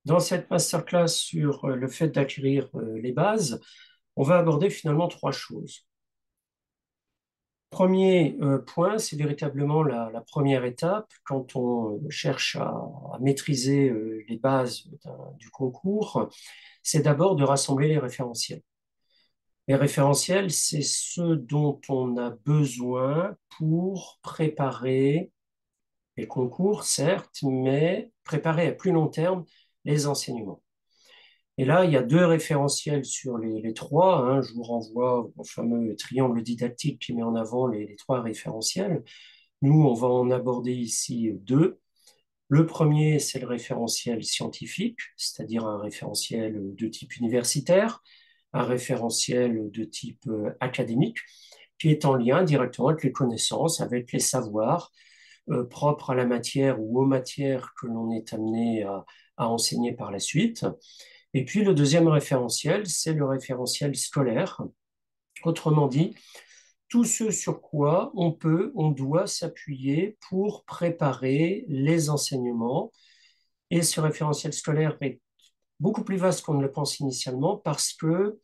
Dans cette masterclass sur le fait d'acquérir les bases, on va aborder finalement trois choses. Premier point, c'est véritablement la première étape quand on cherche à maîtriser les bases du concours, c'est d'abord de rassembler les référentiels. Les référentiels, c'est ce dont on a besoin pour préparer les concours, certes, mais préparer à plus long terme les enseignements. Et là, il y a deux référentiels sur les trois, hein. Je vous renvoie au fameux triangle didactique qui met en avant les trois référentiels. Nous, on va en aborder ici deux. Le premier, c'est le référentiel scientifique, c'est-à-dire un référentiel de type universitaire, un référentiel de type académique, qui est en lien directement avec les connaissances, avec les savoirs propres à la matière ou aux matières que l'on est amené à enseigner par la suite. Et puis le deuxième référentiel, c'est le référentiel scolaire. Autrement dit, tout ce sur quoi on doit s'appuyer pour préparer les enseignements. Et ce référentiel scolaire est beaucoup plus vaste qu'on ne le pense initialement parce que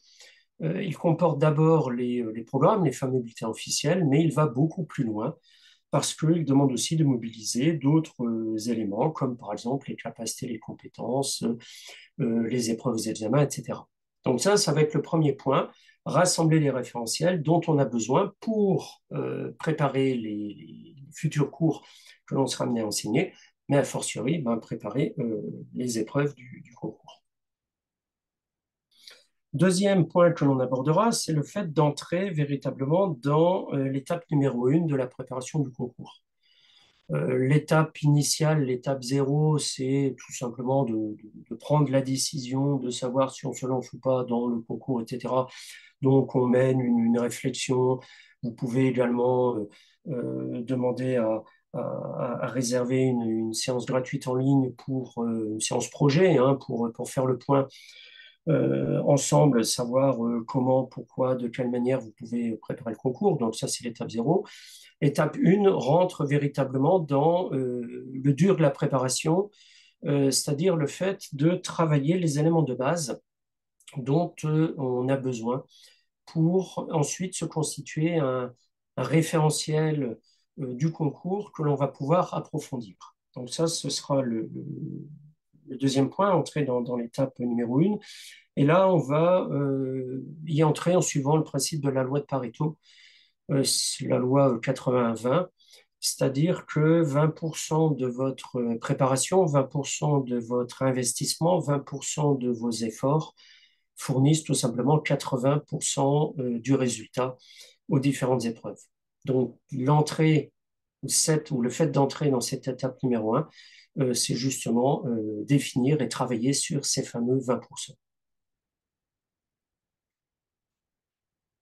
il comporte d'abord les programmes, les fameux bulletins officiels, mais il va beaucoup plus loin parce qu'il demande aussi de mobiliser d'autres éléments, comme par exemple les capacités, les compétences, les épreuves d'examen, etc. Donc ça va être le premier point, rassembler les référentiels dont on a besoin pour préparer les futurs cours que l'on sera amené à enseigner, mais a fortiori, préparer les épreuves du concours. Deuxième point que l'on abordera, c'est le fait d'entrer véritablement dans l'étape numéro 1 de la préparation du concours. L'étape initiale, l'étape zéro, c'est tout simplement de prendre la décision, de savoir si on se lance ou pas dans le concours, etc. Donc, on mène une réflexion. Vous pouvez également demander à réserver une séance gratuite en ligne pour une séance projet, hein, pour faire le point ensemble, savoir comment, pourquoi, de quelle manière vous pouvez préparer le concours. Donc, ça, c'est l'étape zéro. Étape 1 rentre véritablement dans le dur de la préparation, c'est-à-dire le fait de travailler les éléments de base dont on a besoin pour ensuite se constituer un référentiel du concours que l'on va pouvoir approfondir. Donc ça, ce sera le deuxième point, entrer dans l'étape numéro 1. Et là, on va y entrer en suivant le principe de la loi de Pareto, la loi 80-20, c'est-à-dire que 20% de votre préparation, 20% de votre investissement, 20% de vos efforts fournissent tout simplement 80% du résultat aux différentes épreuves. Donc l'entrée ou le fait d'entrer dans cette étape numéro 1, c'est justement définir et travailler sur ces fameux 20%.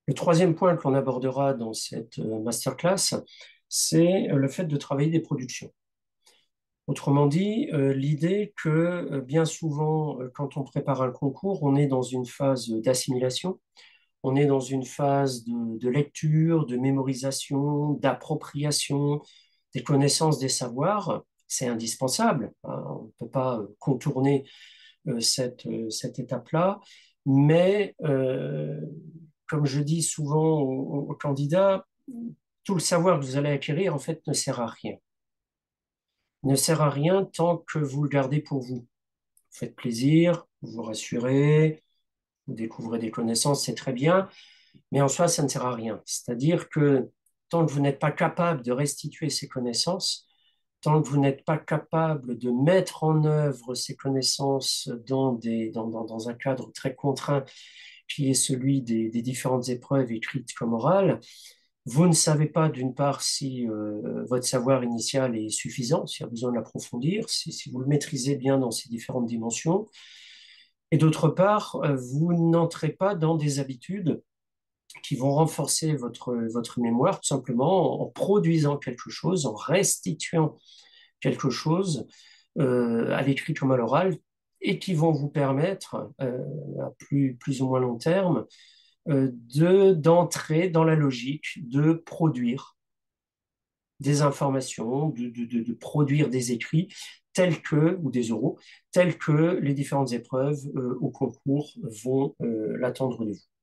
Le troisième point que l'on abordera dans cette masterclass, c'est le fait de travailler des productions. Autrement dit, l'idée que bien souvent, quand on prépare un concours, on est dans une phase d'assimilation, on est dans une phase de lecture, de mémorisation, d'appropriation des connaissances, des savoirs. C'est indispensable, hein. On ne peut pas contourner cette étape-là, mais comme je dis souvent aux candidats, tout le savoir que vous allez acquérir, en fait, ne sert à rien. Ne sert à rien tant que vous le gardez pour vous. Vous faites plaisir, vous vous rassurez, vous découvrez des connaissances, c'est très bien, mais en soi, ça ne sert à rien. C'est-à-dire que tant que vous n'êtes pas capable de restituer ces connaissances, tant que vous n'êtes pas capable de mettre en œuvre ces connaissances dans un cadre très contraint, qui est celui des différentes épreuves écrites comme orales, vous ne savez pas d'une part si votre savoir initial est suffisant, s'il y a besoin de l'approfondir, si vous le maîtrisez bien dans ces différentes dimensions, et d'autre part, vous n'entrez pas dans des habitudes qui vont renforcer votre mémoire tout simplement en produisant quelque chose, en restituant quelque chose à l'écrit comme à l'oral, et qui vont vous permettre, à plus ou moins long terme, d'entrer dans la logique de produire des informations, de produire des écrits tels que, ou des oraux, tels que les différentes épreuves au concours vont l'attendre de vous.